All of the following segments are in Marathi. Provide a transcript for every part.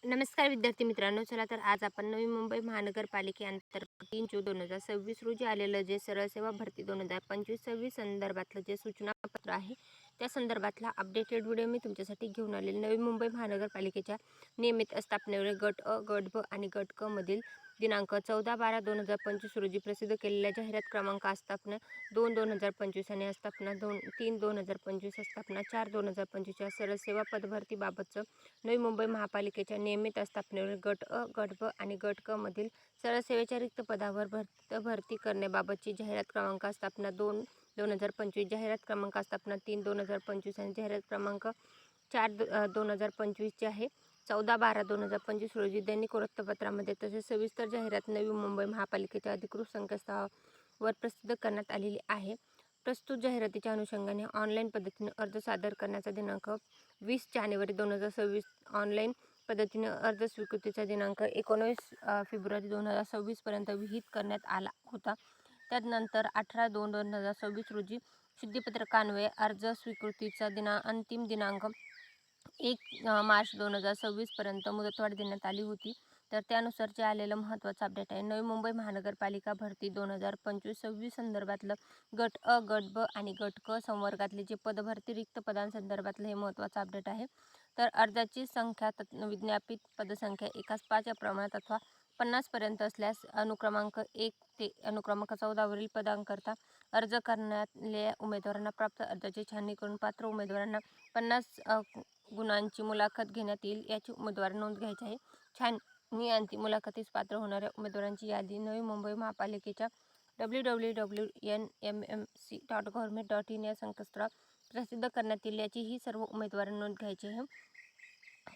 नमस्कार विद्यार्थी मित्रांनो. चला तर आज आपण नवी मुंबई महानगरपालिकेअंतर्गत 3 जून 2026 रोजी आलेलं जे सरळ सेवा भरती 2025-26 संदर्भातलं जे सूचनापत्र आहे, त्या संदर्भातला अपडेटेड व्हिडिओ मी तुमच्यासाठी घेऊन आलेली. नवी मुंबई महानगरपालिकेच्या नियमित स्थापनेवेळी गट अ, गट ब आणि गट क मधील दिनांक 14/12/2025 रोजी प्रसिद्ध केलेल्या जाहिरात क्रमांक आस्थापना 2/2025 आणि आस्थापना 3/2025 आस्थापना 4/2025 या सरळ सेवा पदभरतीबाबतचं नवी मुंबई महापालिकेच्या नियमित आस्थापनेवर गट अ, गट ब आणि गट क मधील सरळ सेवेच्या रिक्त पदावर भरती करण्याबाबतची जाहिरात क्रमांक आस्थापना 2/2025, जाहिरात क्रमांक आस्थापना 3/2025 आणि जाहिरात क्रमांक 4/2025 ची आहे 14/12/2025 रोजी दैनिक वृत्तपत्रामध्ये तसेच सविस्तर जाहिरात नवी मुंबई महापालिकेच्या अधिकृत संकेतस्थळावर प्रसिद्ध करण्यात आलेली आहे. प्रस्तुत जाहिरातीच्या अनुषंगाने ऑनलाईन पद्धतीने अर्ज सादर करण्याचा दिनांक 20 जानेवारी 2026, ऑनलाईन पद्धतीने अर्ज स्वीकृतीचा दिनांक 19 फेब्रुवारी 2026 पर्यंत विहित करण्यात आला होता. त्यानंतर 18/2/2026 रोजी शुद्धीपत्रकान्वये अर्ज स्वीकृतीचा अंतिम दिनांक 1 मार्च 2026 पर्यंत मुदतवाढ देण्यात आली होती. तर त्यानुसारचे आलेलं महत्त्वाचं अपडेट आहे. नवी मुंबई महानगरपालिका भरती 2025-26 संदर्भातलं गट अ, गट ब आणि गट क संवर्गातले जे पदभरती रिक्त पदांसंदर्भातलं हे महत्त्वाचं अपडेट आहे. तर अर्जाची संख्या विज्ञापित पदसंख्या एकास 5 या प्रमाणात अथवा 50 पर्यंत असल्यास अनुक्रमांक 1 ते अनुक्रमांक 14 वरील पदांकरता अर्ज करणाऱ्या उमेदवारांना प्राप्त अर्जाची छाननी करून पात्र उमेदवारांना 50 गुणांची मुलाखत घेण्यात येईल, याची उमेदवार नोंद घ्यायची आहे. छाननी अंती मुलाखतीस पात्र होणाऱ्या उमेदवारांची यादी नवी मुंबई महापालिकेच्या www.nmmc.government.in या संकेतस्थळावर प्रसिद्ध करण्यात येईल, याची ही सर्व उमेदवारांनी नोंद घ्यायची आहे.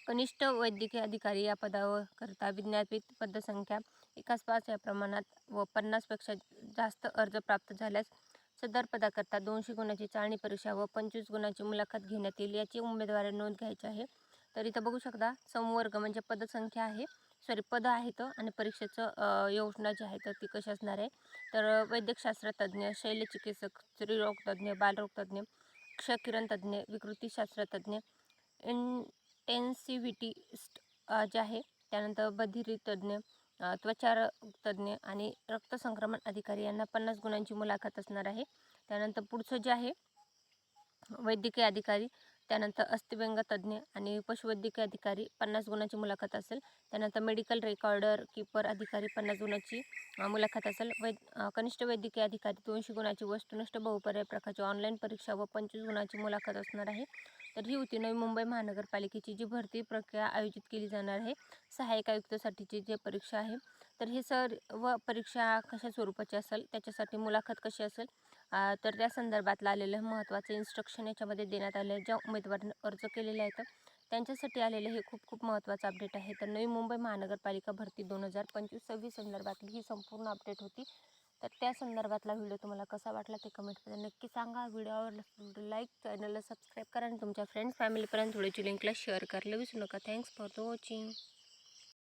कनिष्ठ वैद्यकीय अधिकारी या पदाकरता विज्ञापित पदसंख्या एकास 5 या प्रमाणात व 50पेक्षा जास्त अर्ज प्राप्त झाल्यास सदर पदाकरता 200 गुणांची चाळणी परीक्षा व 25 गुणांची मुलाखत घेण्यात येईल, याची उमेदवारांनी नोंद घ्यायची आहे. तर इथं बघू शकता संवर्ग म्हणजे पदसंख्या आहे, पद आहेत आणि परीक्षेचं योजना जी आहे तर ती कशी असणार आहे. तर वैद्यकशास्त्र तज्ज्ञ, शल्यचिकित्सक, स्त्रीरोग तज्ज्ञ, बालरोग तज्ज्ञ, क्षकिरण तज्ज्ञ, विकृतीशास्त्र तज्ज्ञ, इंटेन्सिव्हिटिस्ट जे आहे, त्यानंतर बधिर तज्ज्ञ, त्वचारोग तज्ज्ञ आणि रक्तसंक्रमण अधिकारी यांना 50 गुणांची मुलाखत असणार आहे. त्यानंतर पुढचं जे आहे वैद्यकीय अधिकारी, त्यानंतर अस्थिव्यंग तज्ज्ञ आणि पशुवैद्यकीय अधिकारी 50 गुणांची मुलाखत असेल. त्यानंतर मेडिकल रेकॉर्डर कीपर अधिकारी 50 गुणांची मुलाखत असेल. कनिष्ठ वैद्यकीय अधिकारी 200 गुणाची वस्तुनिष्ठ बहुपर्याय प्रकारची ऑनलाईन परीक्षा व 25 गुणांची मुलाखत असणार आहे. तर ही होती नवी मुंबई महानगरपालिकेची जी भरती प्रक्रिया आयोजित केली जाणार आहे. सहाय्यक आयुक्तासाठीची जी परीक्षा आहे, तर हे सर्व परीक्षा कशा स्वरूपाची असेल, त्याच्यासाठी मुलाखत कशी असेल, तर त्या संदर्भातलं आलेलं महत्त्वाचं इन्स्ट्रक्शन याच्यामध्ये देण्यात आलं आहे. ज्या उमेदवारांनी अर्ज केलेले आहेत त्यांच्यासाठी आलेलं हे खूप खूप महत्त्वाचं अपडेट आहे. तर नवी मुंबई महानगरपालिका भरती 2025-26 संदर्भातली ही संपूर्ण अपडेट होती. तर त्या संदर्भातला व्हिडिओ तुम्हाला कसा वाटला ते कमेंटमध्ये नक्की सांगा. व्हिडिओ आवडला लाईक, चॅनलला सबस्क्राईब करा आणि तुमच्या फ्रेंड्स फॅमिलीपर्यंत व्हिडिओची लिंकला शेअर करायला विसरू नका. Thanks for the watching.